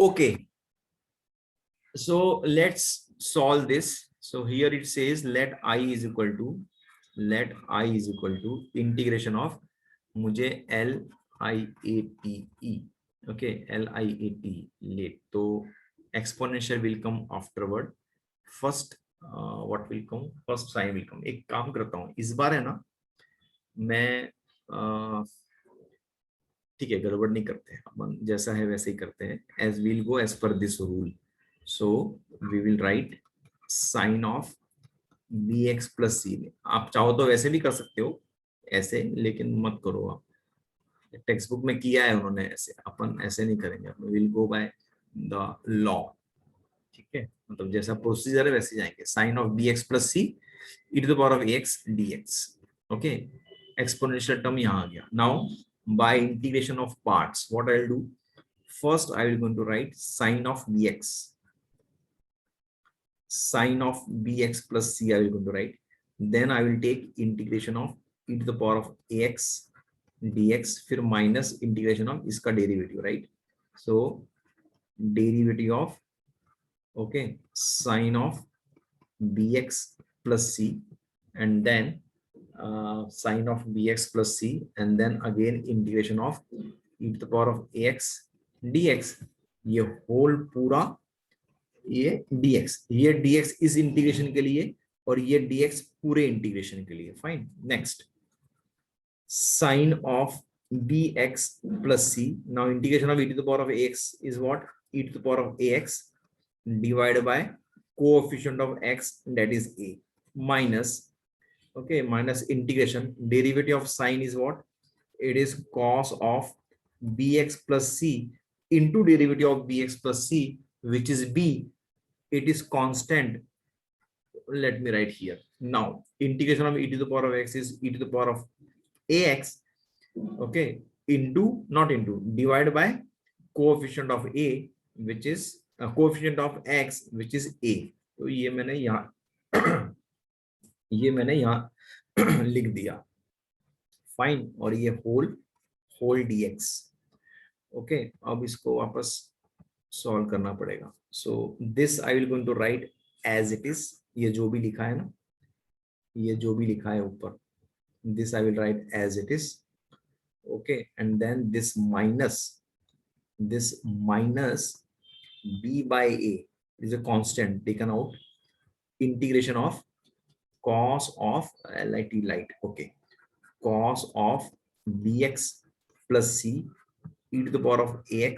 Okay, so let's solve this. So here it says let I is equal to integration of, मुझे LIATE, okay, LIATE let, तो exponential will come afterward. First what will come, first sign will come. एक काम करता हूँ इस बार, है ना, मैं ठीक है, गड़बड़ नहीं करते, अपन जैसा है वैसे ही करते हैं, as will go as per this rule. So we will write sine of bx plus c. आप चाहो तो वैसे भी कर सकते हो ऐसे, लेकिन मत करो आप, टेक्स्ट बुक में किया है उन्होंने ऐसे, अपन ऐसे नहीं करेंगे, अपन will go by the law. ठीक है, मतलब जैसा प्रोसीजर है वैसे जाएंगे. Sine of bx plus c e to the power of ax dx. Okay, exponential term यहाँ आ गया. Now by integration of parts, what I'll do, first I will going to write sine of bx plus c I will going to write. Then I will take integration of e to the power of ax dx, फिर minus integration of इसका derivative, right? So derivative of, okay, sine of bx plus c, and then sine of bx plus c, and then again integration of e to the power of ax dx. ये whole पूरा, ये dx, ये dx इस integration के लिए और ये dx पूरे इंटीग्रेशन के लिए. Fine. Next, sine of bx plus c. Now integration of e to the power of ax is what? E to the power of ax divided by coefficient of x, that is a, minus, okay, minus integration, derivative of sine is what? It is cos of bx plus c into derivative of bx plus c, which is b. It is constant. Let me write here. Now integration of e to the power of x is e to the power of ax, okay, into, not into, divided by coefficient of a, which is coefficient of x, which is a. तो ये मैंने यहाँ ये मैंने यहाँ लिख दिया. Fine. और ये होल dx. ओके, अब इसको वापस सॉल्व करना पड़ेगा. So this I will going to write as it is. ये जो भी लिखा है ना, ये जो भी लिखा है ऊपर, this I will write as it is. Okay, and then this minus b by a is a constant taken out, integration of cos of light, okay, cos of bx plus c e to the power of ax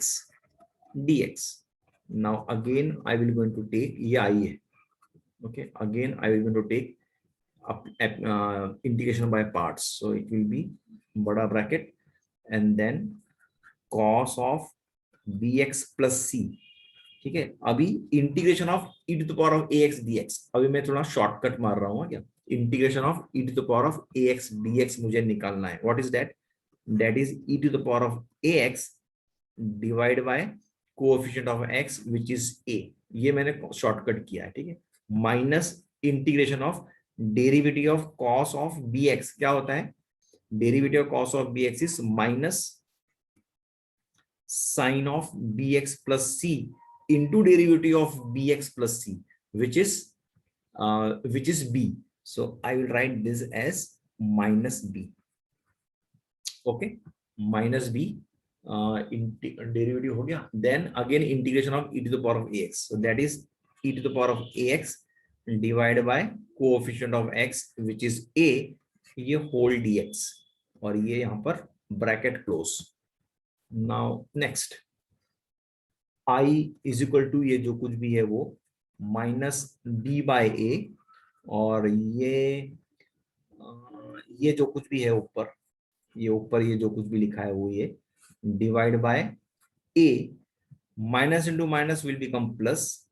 dx. Now again I will going to take, ये आई है, okay, again I will going to take integration by parts. So it will be बड़ा bracket and then cos of bx plus c. ठीक है, अभी integration of e to the power of ax dx. अभी मैं थोड़ा shortcut मार रहा हूँ क्या, integration of e to the power of ax dx मुझे निकालना है. What is that? That is e to the power of ax divide by coefficient of x which is a. ये मैंने शॉर्टकट किया है. ठीक है, minus integration of derivative of cos of bx. क्या होता है? Derivative of cos of bx is minus sin of bx plus c into derivative of bx plus c, which is b. So I will write this as minus b. Okay, minus b, derivative हो गया. Then again integration of e to the power of ax. So that is e to the power of ax divided by coefficient of x, which is a, ये whole dx, और ये यहाँ पर bracket close. Now next, I is equal to, ये जो कुछ भी है वो माइनस b बाय a, और ये जो कुछ भी है ऊपर, ये जो कुछ भी लिखा है वो ये divide by a. Minus into minus will become plus.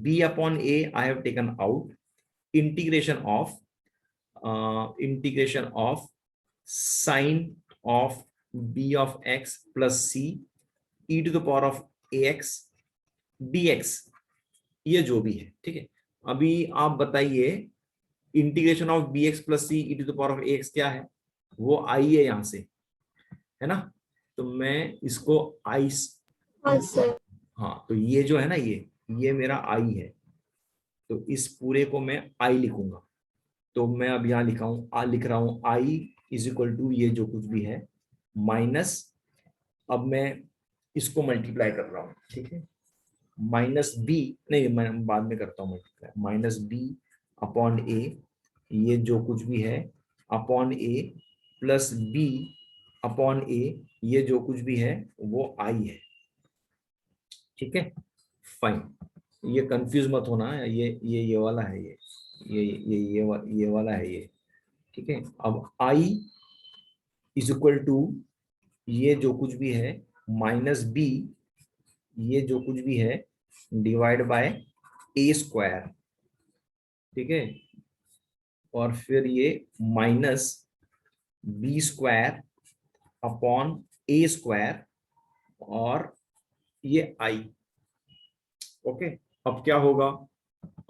b upon a I have taken out. Integration of sine of b of x plus c e to the power of ax dx, ये जो भी है. ठीक है, अभी आप बताइए integration of bx plus c e to the power of ax क्या है? वो i है यहां से, है ना. तो मैं इसको i, हाँ, तो ये जो है ना, ये मेरा आई है, तो इस पूरे को मैं आई लिखूंगा। तो मैं अब यहाँ लिख रहा हूँ आई इज इक्वल टू ये जो कुछ भी है माइनस, अब मैं इसको मल्टीप्लाई कर रहा हूँ, ठीक है, माइनस बी, नहीं मैं बाद में करता हूँ मल्टीप्लाई, माइनस बी अपॉन ए, ये जो कुछ भी है अपॉन ए, प्लस बी अपॉन ए, ये जो कुछ भी है वो आई है, ठीक है, फाइन। ये कंफ्यूज मत होना, ये वाला है, ये वाला है ये, ठीक है। अब आई इज इक्वल टू ये जो कुछ भी है माइनस बी, ये जो कुछ भी है डिवाइड बाय ए स्क्वायर, ठीक है, और फिर ये माइनस बी स्क्वायर अपॉन ए स्क्वायर और ये आई, ओके। अब क्या होगा,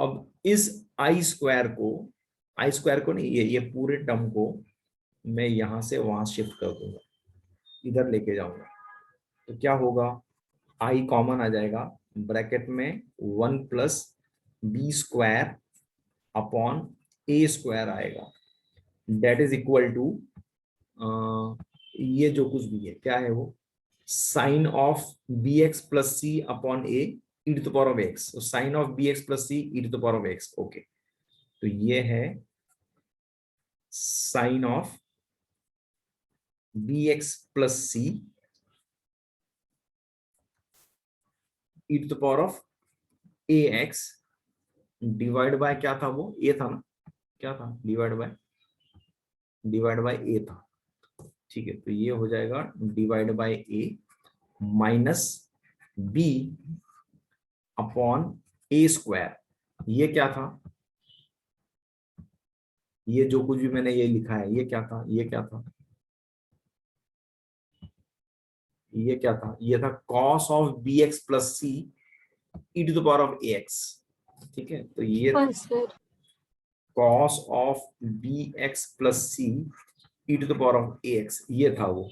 अब इस आई स्क्वायर को नहीं, ये पूरे टर्म को मैं यहां से वहां शिफ्ट कर दूंगा, इधर लेके जाऊंगा, तो क्या होगा, आई कॉमन आ जाएगा, ब्रैकेट में 1 प्लस बी स्क्वायर अपॉन ए स्क्वायर आएगा, डेट इज इक्वल टू ये जो कुछ भी है क्या है वो, sine of B x plus c upon a e to the power of x, तो sine of B x plus C E to the power of x, okay. तो ये है sine of B x plus C E to the power of A x divide by क्या था वो, ए था ना, क्या था, डिवाइड बाय ए था, ठीक है। तो ये हो जाएगा divide by A minus B upon A square, ये क्या था, ये जो कुछ भी मैंने ये लिखा है ये क्या था, ये था cos of B x plus C E to the power of A X, ठीक है। तो ये cos of B x plus C E to the power of A X, ये था वो।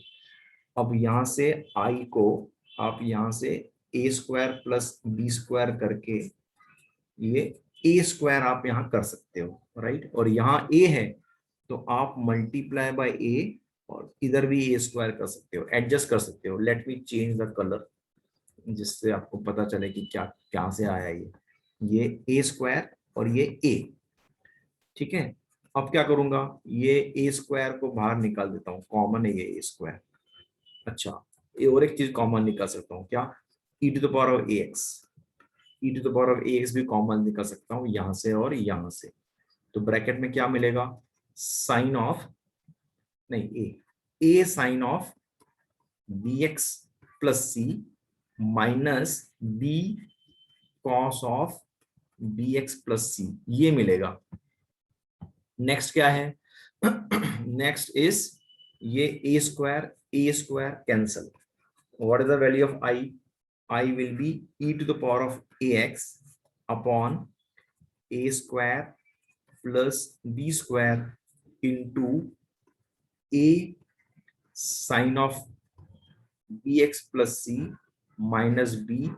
अब यहां से आई को आप यहां से ए स्क्वायर प्लस बी स्क्वायर करके ये ए स्क्वायर आप यहां कर सकते हो, राइट, और यहाँ ए है तो आप मल्टीप्लाई बाय ए और इधर भी ए स्क्वायर कर सकते हो, एडजस्ट कर सकते हो। Let me change the colour जिससे आपको पता चले कि क्या क्या से आया ये ए स्क्वायर और ये ए, ठीक है। अब क्या करूंगा, ये ए स्क्वायर को बाहर निकाल देता हूँ, कॉमन है ये ए स्क्वायर, अच्छा, ये और एक चीज कॉमन निकाल सकता हूँ क्या, e to the power of A x, e to the power of A x भी कॉमन निकाल सकता हूँ यहाँ से और यहाँ से, तो ब्रैकेट में क्या मिलेगा, साइन ऑफ, नहीं a sine of B x plus c minus b cos of B x plus c, ये मिलेगा। नेक्स्ट क्या है, नेक्स्ट इज ये a square cancel, what is the value of I, I will be e to the power of A x upon A square plus b square into a sine of B x plus c minus b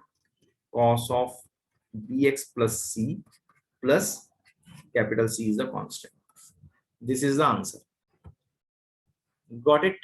cos of bx plus c plus capital C is the constant. This is the answer. Got it?